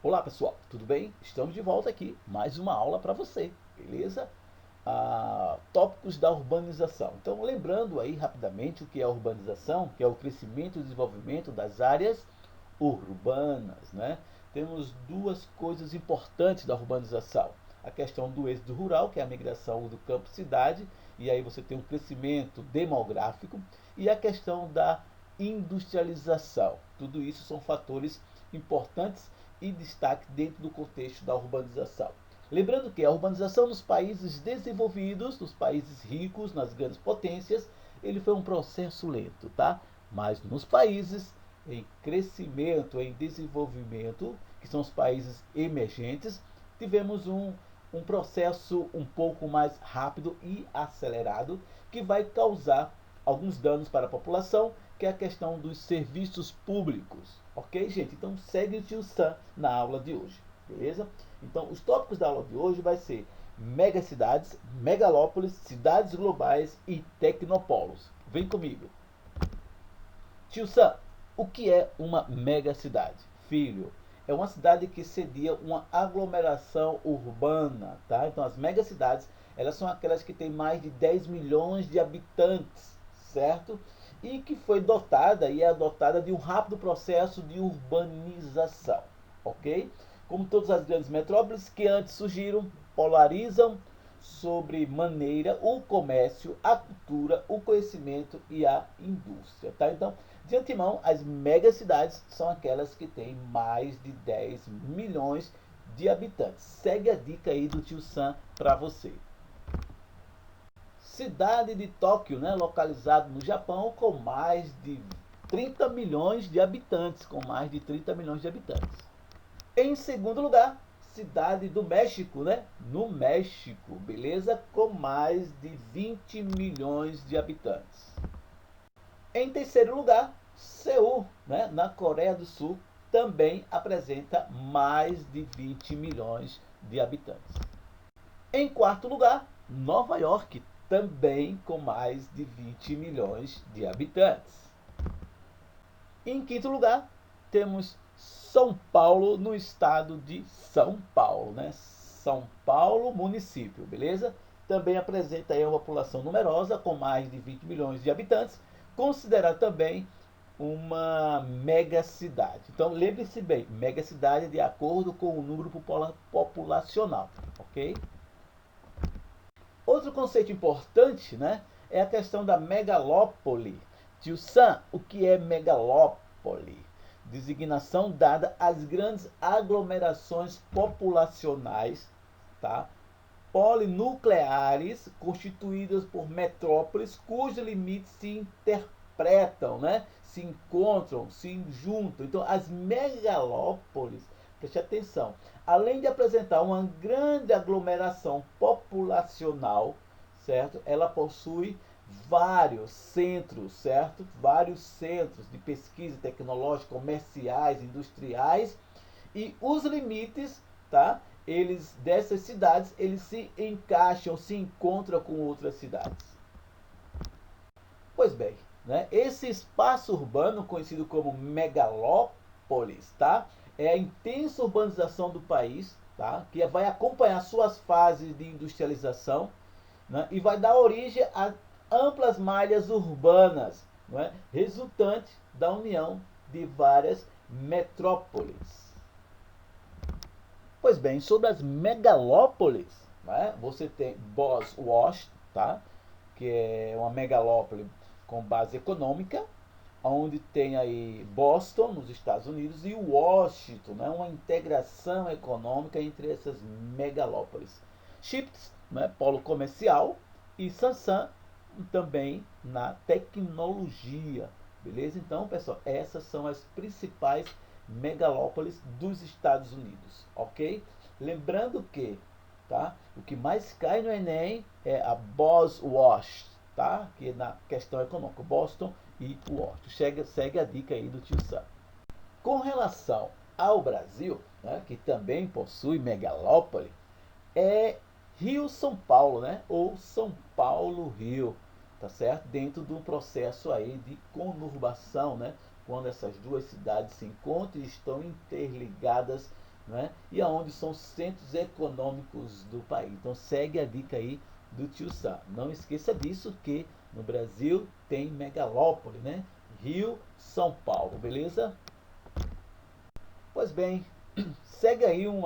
Olá pessoal, tudo bem? Estamos de volta aqui, mais uma aula para você, beleza? Tópicos da urbanização. Então, lembrando aí rapidamente o que é a urbanização, que é o crescimento e desenvolvimento das áreas urbanas, né? Temos duas coisas importantes da urbanização. A questão do êxodo rural, que é a migração do campo-cidade, e aí você tem um crescimento demográfico, e a questão da industrialização. Tudo isso são fatores importantes e destaque dentro do contexto da urbanização. Lembrando que a urbanização nos países desenvolvidos, nos países ricos, nas grandes potências, ele foi um processo lento, tá? Mas nos países em crescimento, em desenvolvimento, que são os países emergentes, tivemos um processo um pouco mais rápido e acelerado, que vai causar alguns danos para a população, que é a questão dos serviços públicos. Ok, gente? Então segue o tio Sam na aula de hoje, beleza? Então os tópicos da aula de hoje vai ser megacidades, megalópolis, cidades globais e tecnopolos. Vem comigo. Tio Sam, o que é uma megacidade? Filho, é uma cidade que cedia uma aglomeração urbana, tá? Então as megacidades, elas são aquelas que têm mais de 10 milhões de habitantes, certo? E que foi dotada e é dotada de um rápido processo de urbanização, ok? Como todas as grandes metrópoles que antes surgiram, polarizam sobre maneira o comércio, a cultura, o conhecimento e a indústria, tá? Então, de antemão, as megacidades são aquelas que têm mais de 10 milhões de habitantes. Segue a dica aí do tio Sam para você. Cidade de Tóquio, né, localizado no Japão, com mais de 30 milhões de habitantes, com mais de 30 milhões de habitantes. Em segundo lugar, cidade do México, né? No México, beleza? Com mais de 20 milhões de habitantes. Em terceiro lugar, Seul, né? Na Coreia do Sul, também apresenta mais de 20 milhões de habitantes. Em quarto lugar, Nova York, também com mais de 20 milhões de habitantes. Em quinto lugar, temos São Paulo, no estado de São Paulo, né? São Paulo, município, beleza? Também apresenta aí uma população numerosa, com mais de 20 milhões de habitantes, considerado também uma megacidade. Então, lembre-se bem, megacidade de acordo com o número populacional, ok? Outro conceito importante, né, é a questão da megalópole. Tio Sam, o que é megalópole? Designação dada às grandes aglomerações populacionais, tá? Polinucleares constituídas por metrópoles cujos limites se interpretam, né? Se encontram, se juntam. Então, as megalópolis, preste atenção, além de apresentar uma grande aglomeração populacional, certo? Ela possui vários centros, certo? Vários centros de pesquisa tecnológica, comerciais, industriais, e os limites, tá? Eles dessas cidades, eles se encaixam, se encontram com outras cidades. Pois bem, né? Esse espaço urbano conhecido como megalópolis, tá? É a intensa urbanização do país, tá? Que vai acompanhar suas fases de industrialização, né? E vai dar origem a amplas malhas urbanas, né? Resultante da união de várias metrópoles. Pois bem, sobre as megalópolis, né, você tem Bosworth, tá, que é uma megalópole com base econômica, onde tem aí Boston, nos Estados Unidos, e Washington, né, uma integração econômica entre essas megalópolis. Chips, né, polo comercial, e Sansan, também na tecnologia. Beleza? Então, pessoal, essas são as principais megalópolis dos Estados Unidos, ok? Lembrando que, tá? O que mais cai no Enem é a Bosworth, tá? Que é na questão econômica, Boston e Washington. Segue a dica aí do tio Sam. Com relação ao Brasil, né, que também possui megalópole, é Rio-São Paulo, né? Ou São Paulo-Rio, tá certo? Dentro do processo aí de conurbação, né? Quando essas duas cidades se encontram e estão interligadas né? E aonde são os centros econômicos do país. Então segue a dica aí do tio Sam. Não esqueça disso, que no Brasil tem megalópole, né? Rio, São Paulo, beleza? Pois bem, segue aí um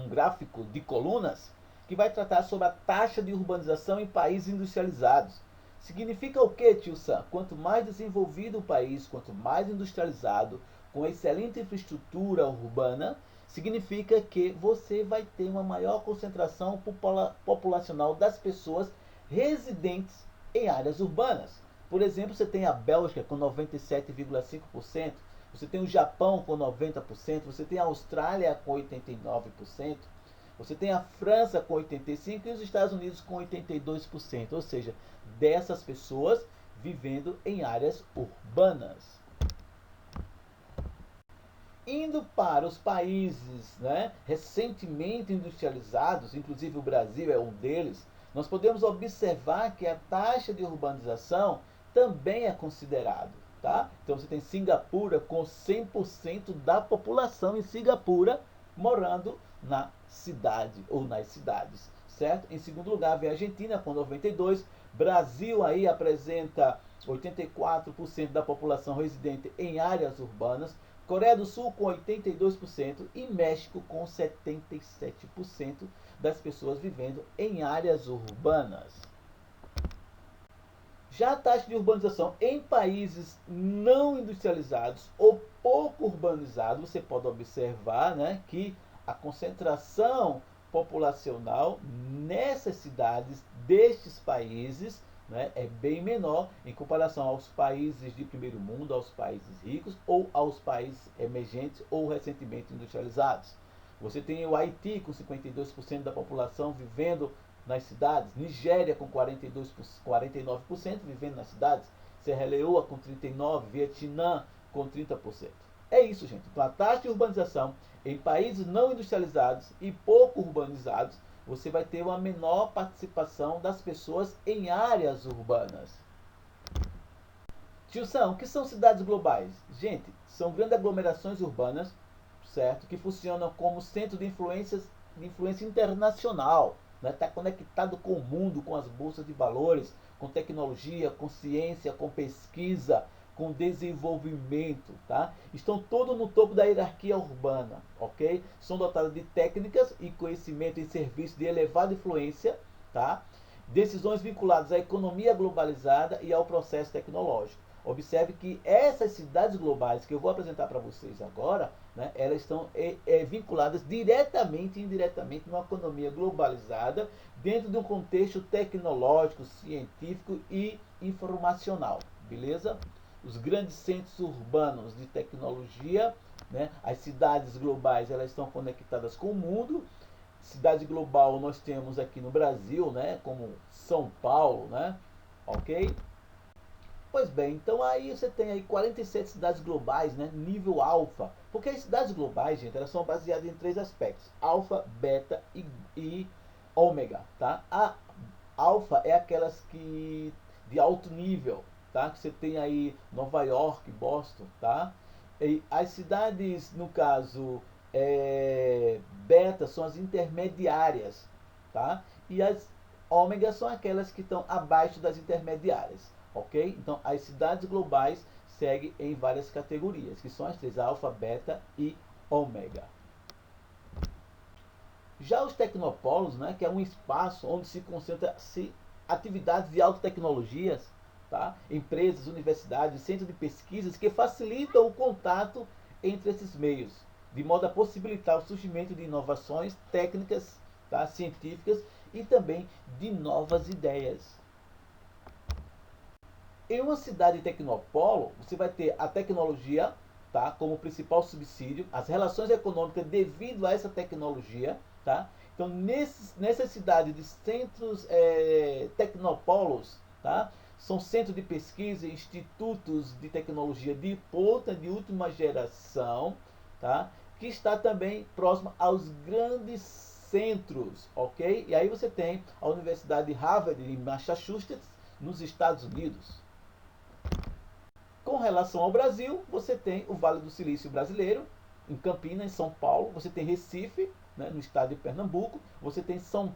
gráfico de colunas que vai tratar sobre a taxa de urbanização em países industrializados. Significa o que, tio Sam? Quanto mais desenvolvido o país, quanto mais industrializado, com excelente infraestrutura urbana, significa que você vai ter uma maior concentração populacional das pessoas residentes em áreas urbanas. Por exemplo, você tem a Bélgica com 97,5%, você tem o Japão com 90%, você tem a Austrália com 89%, você tem a França com 85% e os Estados Unidos com 82%. Ou seja, dessas pessoas vivendo em áreas urbanas. Indo para os países, né, recentemente industrializados, inclusive o Brasil é um deles, nós podemos observar que a taxa de urbanização também é considerado. Tá? Então você tem Singapura com 100% da população em Singapura morando na cidade ou nas cidades, certo? Em segundo lugar vem a Argentina com 92%, Brasil aí apresenta 84% da população residente em áreas urbanas, Coreia do Sul com 82% e México com 77% das pessoas vivendo em áreas urbanas. Já a taxa de urbanização em países não industrializados ou pouco urbanizados, você pode observar, né, que a concentração populacional nessas cidades destes países, né, é bem menor em comparação aos países de primeiro mundo, aos países ricos ou aos países emergentes ou recentemente industrializados. Você tem o Haiti com 52% da população vivendo nas cidades, Nigéria com 49% vivendo nas cidades, Serra Leoa com 39%, Vietnã com 30%. É isso, gente. Então a taxa de urbanização em países não industrializados e pouco urbanizados, você vai ter uma menor participação das pessoas em áreas urbanas. Tio Sam, o que são cidades globais? Gente, são grandes aglomerações urbanas, certo? Que funcionam como centro de influência internacional. Está conectado com o mundo, com as bolsas de valores, com tecnologia, com ciência, com pesquisa, com desenvolvimento. Tá? Estão todos no topo da hierarquia urbana. Ok? São dotadas de técnicas e conhecimento em serviços de elevada influência. Tá? Decisões vinculadas à economia globalizada e ao processo tecnológico. Observe que essas cidades globais que eu vou apresentar para vocês agora, né, elas estão vinculadas diretamente e indiretamente numa economia globalizada dentro de um contexto tecnológico, científico e informacional. Beleza? Os grandes centros urbanos de tecnologia, né, as cidades globais, elas estão conectadas com o mundo. Cidade global nós temos aqui no Brasil, né, como São Paulo, né, ok? Pois bem, então aí você tem aí 47 cidades globais, né, nível alfa. Porque as cidades globais, gente, elas são baseadas em três aspectos: alfa, beta e ômega, tá? A alfa é aquelas que de alto nível, tá? Que você tem aí Nova York, Boston, tá? E as cidades, no caso, beta são as intermediárias, tá? E as ômega são aquelas que estão abaixo das intermediárias. Ok? Então, as cidades globais seguem em várias categorias, que são as três: alfa, beta e ômega. Já os tecnopolos, né, que é um espaço onde se concentra atividades de alta tecnologias, tá? Empresas, universidades, centros de pesquisas que facilitam o contato entre esses meios, de modo a possibilitar o surgimento de inovações técnicas, tá, científicas e também de novas ideias. Em uma cidade tecnopolo, você vai ter a tecnologia, tá, como principal subsídio, as relações econômicas devido a essa tecnologia. Tá? Então, nessa cidade de centros tecnopolos, tá, são centros de pesquisa, institutos de tecnologia de ponta, de última geração, tá, que está também próximo aos grandes centros, ok? E aí você tem a Universidade de Harvard, em Massachusetts, nos Estados Unidos. Com relação ao Brasil, você tem o Vale do Silício brasileiro, em Campinas, São Paulo, você tem Recife, né, no estado de Pernambuco, você tem São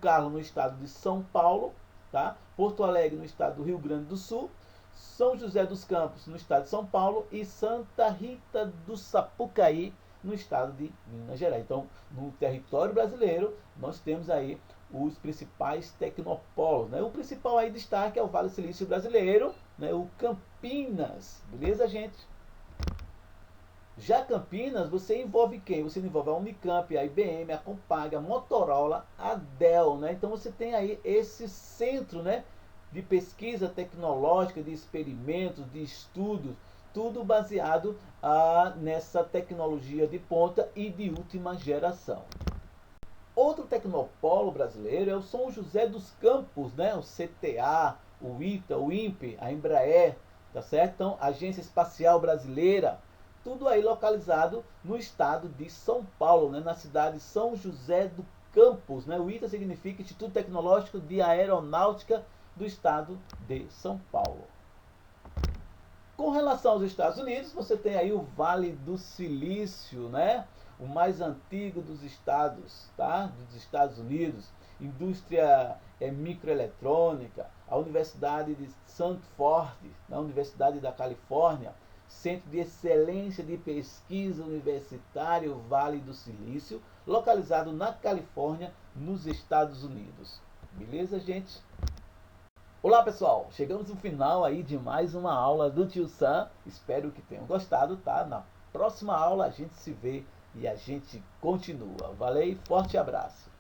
Carlos no estado de São Paulo, tá? Porto Alegre no estado do Rio Grande do Sul, São José dos Campos no estado de São Paulo e Santa Rita do Sapucaí no estado de Minas Gerais. Então, no território brasileiro, nós temos aí os principais tecnopolos, né? O principal aí destaque é o Vale Silício brasileiro, né? O Campinas, beleza, gente? Já Campinas, você envolve quem? Você envolve a Unicamp, a IBM, a Compag, a Motorola, a Dell, né? Então você tem aí esse centro, né, de pesquisa tecnológica, de experimentos, de estudos, tudo baseado nessa tecnologia de ponta e de última geração. Outro tecnopolo brasileiro é o São José dos Campos, né? O CTA, o ITA, o INPE, a Embraer, tá certo? Então, Agência Espacial Brasileira, tudo aí localizado no estado de São Paulo, né? Na cidade de São José dos Campos, né? O ITA significa Instituto Tecnológico de Aeronáutica do estado de São Paulo. Com relação aos Estados Unidos, você tem aí o Vale do Silício, né? O mais antigo dos estados, tá? Dos Estados Unidos, indústria microeletrônica, a Universidade de Stanford, na Universidade da Califórnia, Centro de Excelência de Pesquisa Universitário Vale do Silício, localizado na Califórnia, nos Estados Unidos. Beleza, gente? Olá pessoal, chegamos no final aí de mais uma aula do Tio Sam, espero que tenham gostado, tá? Na próxima aula a gente se vê e a gente continua. Valeu, forte abraço!